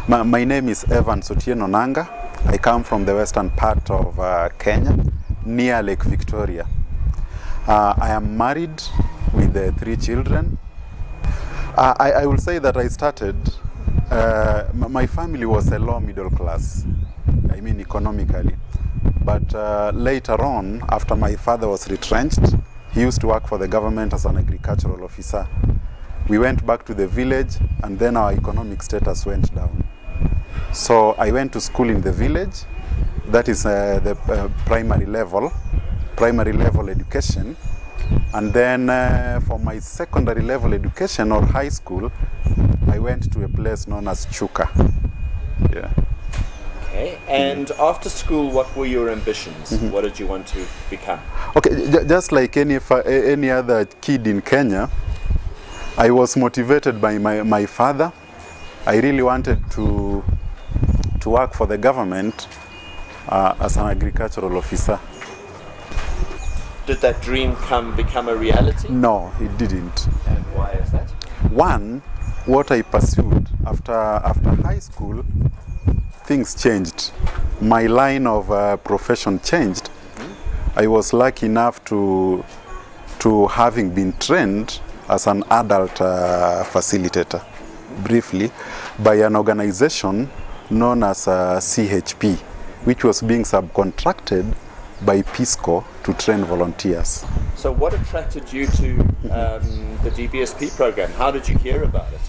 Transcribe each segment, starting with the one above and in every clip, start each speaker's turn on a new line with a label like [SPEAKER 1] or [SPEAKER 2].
[SPEAKER 1] My name is Evan Sotieno Nanga. I come from the western part of Kenya, near Lake Victoria. I am married with 3 children. I will say that I started, my family was a low middle class, I mean economically. But later on, after my father was retrenched, he used to work for the government as an agricultural officer. We went back to the village, and then our economic status went down. So I went to school in the village. That is the primary level education. And then for my secondary level education or high school, I went to a place known as Chuka. Yeah.
[SPEAKER 2] Okay. And after school, what were your ambitions? What did you want to become?
[SPEAKER 1] Okay, just like any other kid in Kenya, I was motivated by my father. I really wanted to work for the government as an agricultural officer.
[SPEAKER 2] Did that dream become a reality?
[SPEAKER 1] No, it didn't.
[SPEAKER 2] And why is that?
[SPEAKER 1] One, what I pursued after high school, things changed. My line of profession changed. I was lucky enough to having been trained as an adult facilitator, briefly, by an organization known as CHP, which was being subcontracted by PISCO to train volunteers.
[SPEAKER 2] So what attracted you to the DBSP program? How did you hear about it?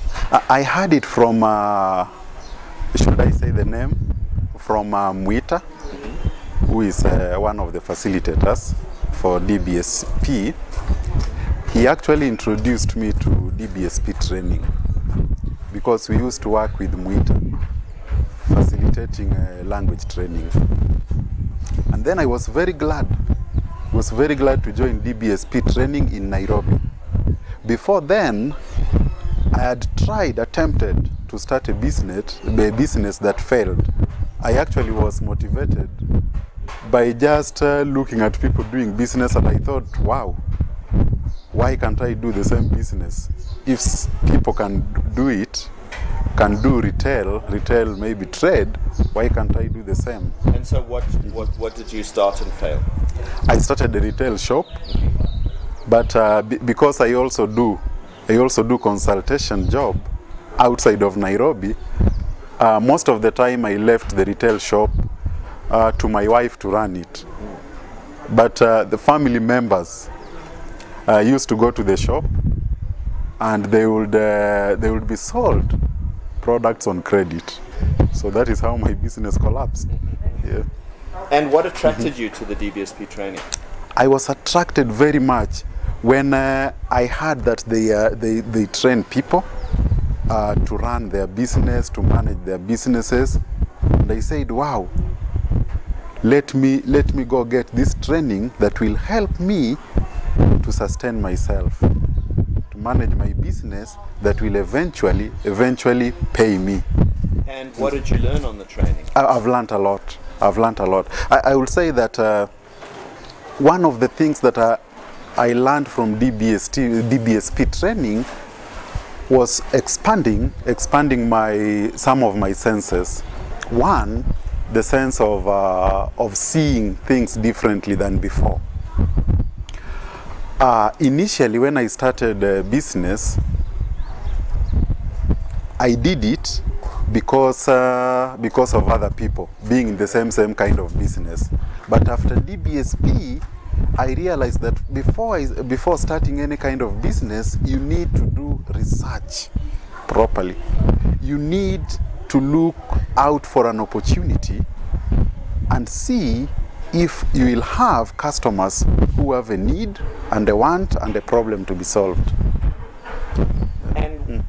[SPEAKER 1] I heard it from, should I say the name? From Mwita, who is one of the facilitators for DBSP. He actually introduced me to DBSP training because we used to work with Mwita, facilitating language training. And then I was very glad to join DBSP training in Nairobi. Before then, I had attempted to start a business that failed. I actually was motivated by just looking at people doing business, and I thought, wow, why can't I do the same business? If people can do it, can do retail maybe trade, why can't I do the same?
[SPEAKER 2] And so what did you start and fail?
[SPEAKER 1] I started a retail shop, but because I also do consultation job outside of Nairobi, most of the time I left the retail shop to my wife to run it. But the family members used to go to the shop, and they would be sold products on credit. So that is how my business collapsed. Yeah.
[SPEAKER 2] And what attracted you to the DBSP training?
[SPEAKER 1] I was attracted very much when I heard that they train people to run their business, to manage their businesses. And I said, wow, let me go get this training that will help me to sustain myself, to manage my business that will eventually pay me.
[SPEAKER 2] And what did you learn on the training?
[SPEAKER 1] I've learned a lot. I will say that one of the things that I learned from DBSP training was expanding some of my senses. One, the sense of seeing things differently than before. Initially, when I started business, I did it because of other people being in the same kind of business. But after DBSP, I realized that before starting any kind of business, you need to do research properly. You need to look out for an opportunity and see if you will have customers who have a need and a want and a problem to be solved.
[SPEAKER 2] And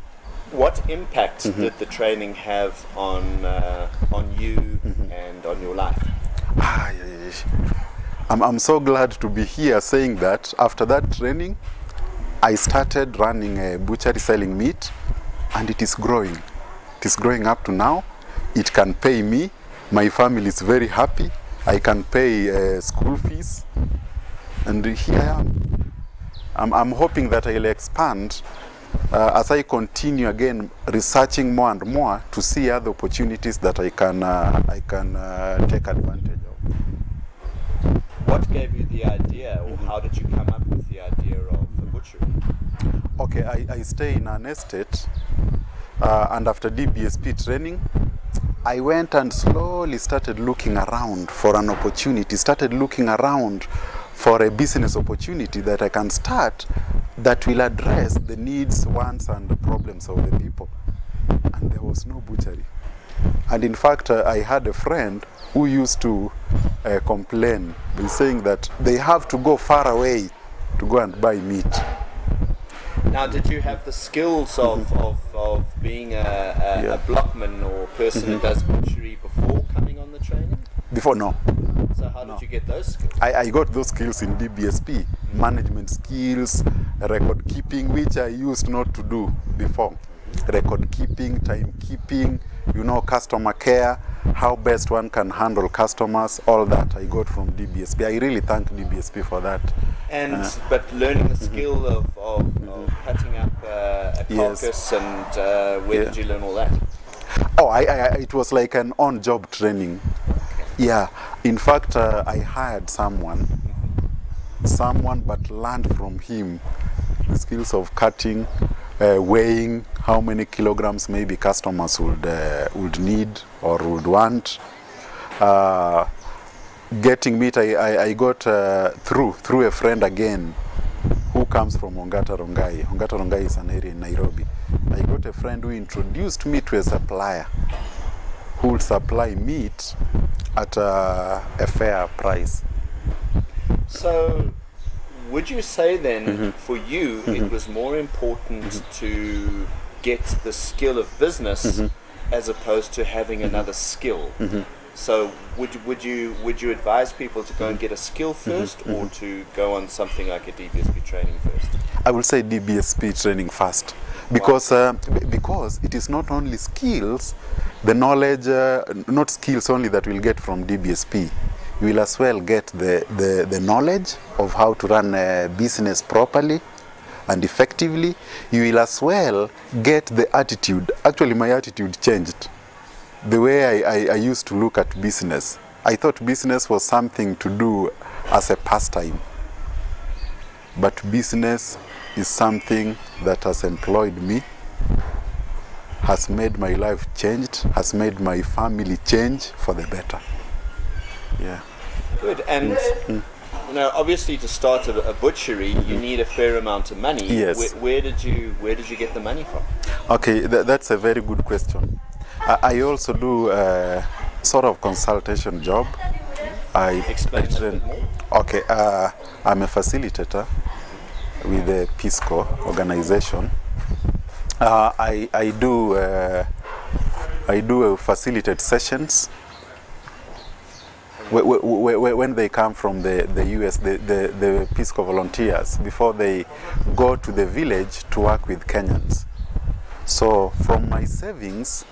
[SPEAKER 2] what impact did the training have on you and on your life?
[SPEAKER 1] I'm so glad to be here saying that after that training, I started running a butchery selling meat, and it is growing. It is growing up to now. It can pay me. My family is very happy. I can pay school fees, and here I am. I'm hoping that I'll expand as I continue again researching more and more to see other opportunities that I can take advantage of.
[SPEAKER 2] What gave you the idea, or how did you come up with the idea of the butchery?
[SPEAKER 1] Okay, I stay in an estate, and after DBSP training, I went and slowly started looking around for an opportunity, started looking around for a business opportunity that I can start that will address the needs, wants, and the problems of the people. And there was no butchery. And in fact, I had a friend who used to complain by saying that they have to go far away to go and buy meat.
[SPEAKER 2] Now, did you have the skills of being a blockman or person who does butchery before coming on the training?
[SPEAKER 1] Before, no.
[SPEAKER 2] So how did you get those skills?
[SPEAKER 1] I got those skills in DBSP, management skills, record keeping, which I used not to do before. Record keeping, time keeping, you know, customer care, how best one can handle customers, all that I got from DBSP. I really thank DBSP for that.
[SPEAKER 2] And but learning the skill of cutting up a carcass,
[SPEAKER 1] Yes.
[SPEAKER 2] and where did you learn all that?
[SPEAKER 1] Oh, it was like an on-job training. Yeah, in fact, I hired someone, but learned from him the skills of cutting, weighing, how many kilograms maybe customers would need or would want. Getting meat, I got through a friend again, who comes from Ongata Rongai. Ongata Rongai is an area in Nairobi. I got a friend who introduced me to a supplier who would supply meat at a fair price.
[SPEAKER 2] So, would you say then, for you, it was more important to get the skill of business as opposed to having another skill? So, would you advise people to go and get a skill first, or to go on something like a DBSP training first?
[SPEAKER 1] I will say DBSP training first, because because it is not only skills, the knowledge, not skills only that we'll get from DBSP. You will as well get the knowledge of how to run a business properly and effectively. You will as well get the attitude. Actually, my attitude changed. The way I used to look at business. I thought business was something to do as a pastime. But business is something that has employed me, has made my life changed, has made my family change for the better. Yeah.
[SPEAKER 2] Good. And you know, obviously, to start a butchery, you need a fair amount of money.
[SPEAKER 1] Yes.
[SPEAKER 2] Where did you get the money from?
[SPEAKER 1] Okay, that's a very good question. I also do a sort of consultation job.
[SPEAKER 2] Explain a bit more.
[SPEAKER 1] Okay, I'm a facilitator with the Peace Corps organization. I do facilitate sessions when they come from the US, the Peace Corps volunteers, before they go to the village to work with Kenyans. So from my savings,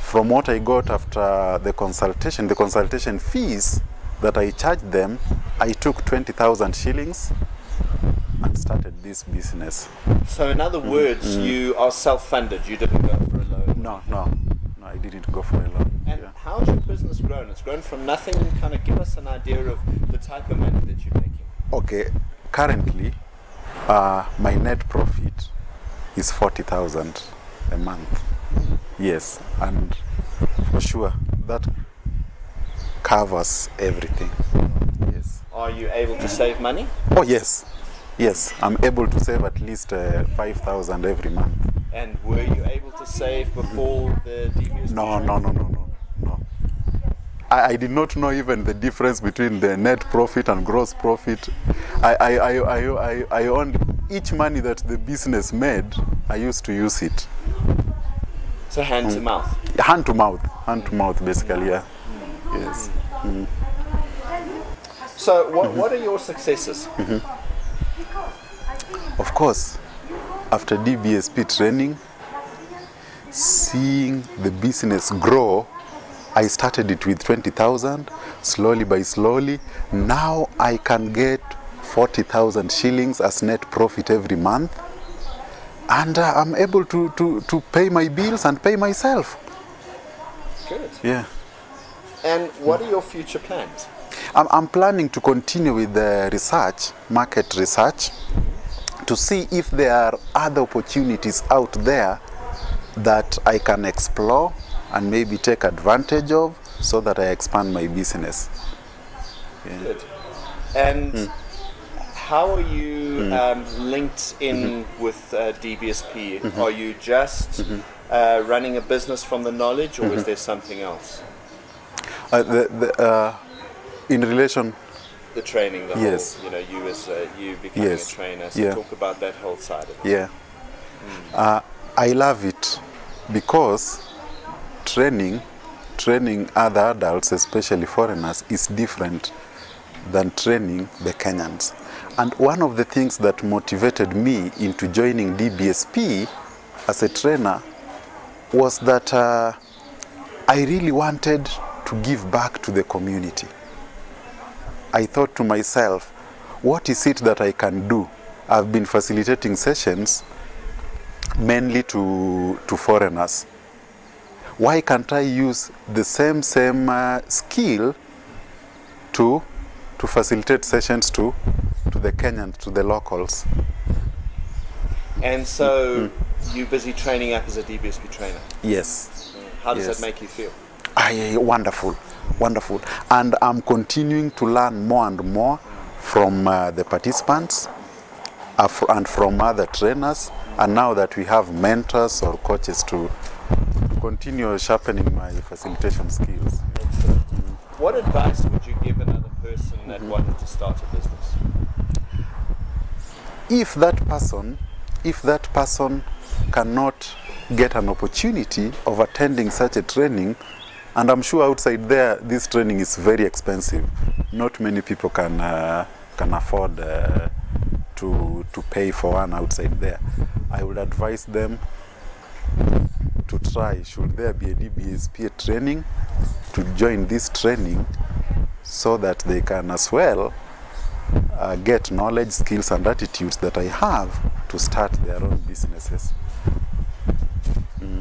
[SPEAKER 1] from what I got after the consultation fees that I charged them, I took 20,000 shillings and started this business.
[SPEAKER 2] So in other words, you are self-funded. You didn't go for a loan.
[SPEAKER 1] No, I didn't go for a loan.
[SPEAKER 2] And how's your business grown? It's grown from nothing. Kind of give us an idea of the type of money that you're making.
[SPEAKER 1] Okay, currently, my net profit is 40,000 a month. Yes, and for sure that covers everything. Yes.
[SPEAKER 2] Are you able to save money?
[SPEAKER 1] Oh yes, I'm able to save at least 5,000 every month.
[SPEAKER 2] And were you able to save before the DBSP?
[SPEAKER 1] No. I did not know even the difference between the net profit and gross profit. I owned each money that the business made. I used to use it.
[SPEAKER 2] So hand to mouth.
[SPEAKER 1] Hand to mouth, basically. Yeah. Yes.
[SPEAKER 2] So what are your successes?
[SPEAKER 1] Of course, after DBSP training, seeing the business grow, I started it with 20,000, slowly by slowly. Now I can get 40,000 shillings as net profit every month. and I'm able to pay my bills and pay myself.
[SPEAKER 2] Good.
[SPEAKER 1] Yeah.
[SPEAKER 2] And what are your future plans?
[SPEAKER 1] I'm planning to continue with the research, market research, to see if there are other opportunities out there that I can explore and maybe take advantage of so that I expand my business. Yeah.
[SPEAKER 2] Good. And how are you linked in with DBSP? Are you just running a business from the knowledge, or is there something else?
[SPEAKER 1] In relation,
[SPEAKER 2] the training, the
[SPEAKER 1] yes.
[SPEAKER 2] whole, you as you becoming
[SPEAKER 1] Yes.
[SPEAKER 2] a trainer. So
[SPEAKER 1] Yeah.
[SPEAKER 2] talk about that whole side of it.
[SPEAKER 1] yeah, I love it because training other adults, especially foreigners, is different than training the Kenyans. And one of the things that motivated me into joining DBSP as a trainer was that I really wanted to give back to the community. I thought to myself, what is it that I can do? I've been facilitating sessions mainly to foreigners. Why can't I use the same skill to facilitate sessions to the Kenyans, to the locals?
[SPEAKER 2] And so you're busy training up as a DBSP trainer.
[SPEAKER 1] Yes.
[SPEAKER 2] How does
[SPEAKER 1] Yes.
[SPEAKER 2] that make you feel?
[SPEAKER 1] Wonderful, wonderful. And I'm continuing to learn more and more from the participants and from other trainers. And now that we have mentors or coaches to continue sharpening my facilitation skills.
[SPEAKER 2] What advice would you give another person that wanted to start a business?
[SPEAKER 1] If that person cannot get an opportunity of attending such a training, and I'm sure outside there this training is very expensive. Not many people can afford to pay for one outside there. I would advise them to try, should there be a DBSP training, to join this training so that they can as well get knowledge, skills and attitudes that I have to start their own businesses.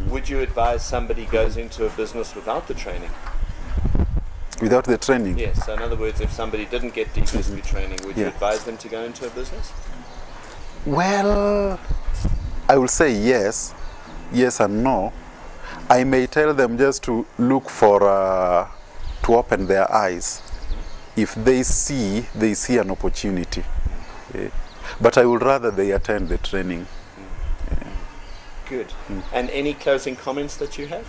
[SPEAKER 2] Would you advise somebody goes into a business without the training?
[SPEAKER 1] Without the training?
[SPEAKER 2] Yes. So in other words, if somebody didn't get DBSP training, would you
[SPEAKER 1] Yeah.
[SPEAKER 2] advise them to go into a business?
[SPEAKER 1] Well, I will say yes, yes and no. I may tell them just to look for, to open their eyes. If they see an opportunity. But I would rather they attend the training.
[SPEAKER 2] Good. And any closing comments that you have?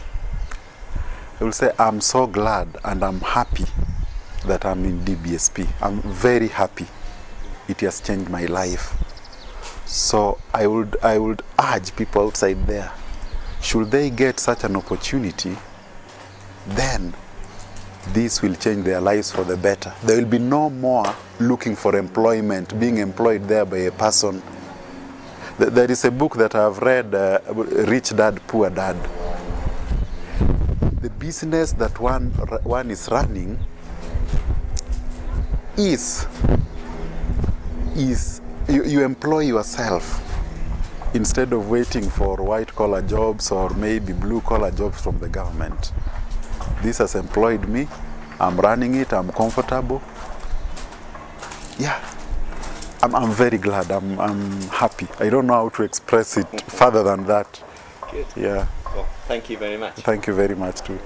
[SPEAKER 1] I will say I'm so glad and I'm happy that I'm in DBSP. I'm very happy. It has changed my life. So I would urge people outside there, should they get such an opportunity, then this will change their lives for the better. There will be no more looking for employment, being employed there by a person. There is a book that I've read, Rich Dad, Poor Dad. The business that one is running is you employ yourself instead of waiting for white-collar jobs or maybe blue-collar jobs from the government. This has employed me. I'm running it. I'm comfortable. Yeah, I'm very glad. I'm happy. I don't know how to express it further than that.
[SPEAKER 2] Good.
[SPEAKER 1] Yeah.
[SPEAKER 2] Well, thank you very much.
[SPEAKER 1] Thank you very much too.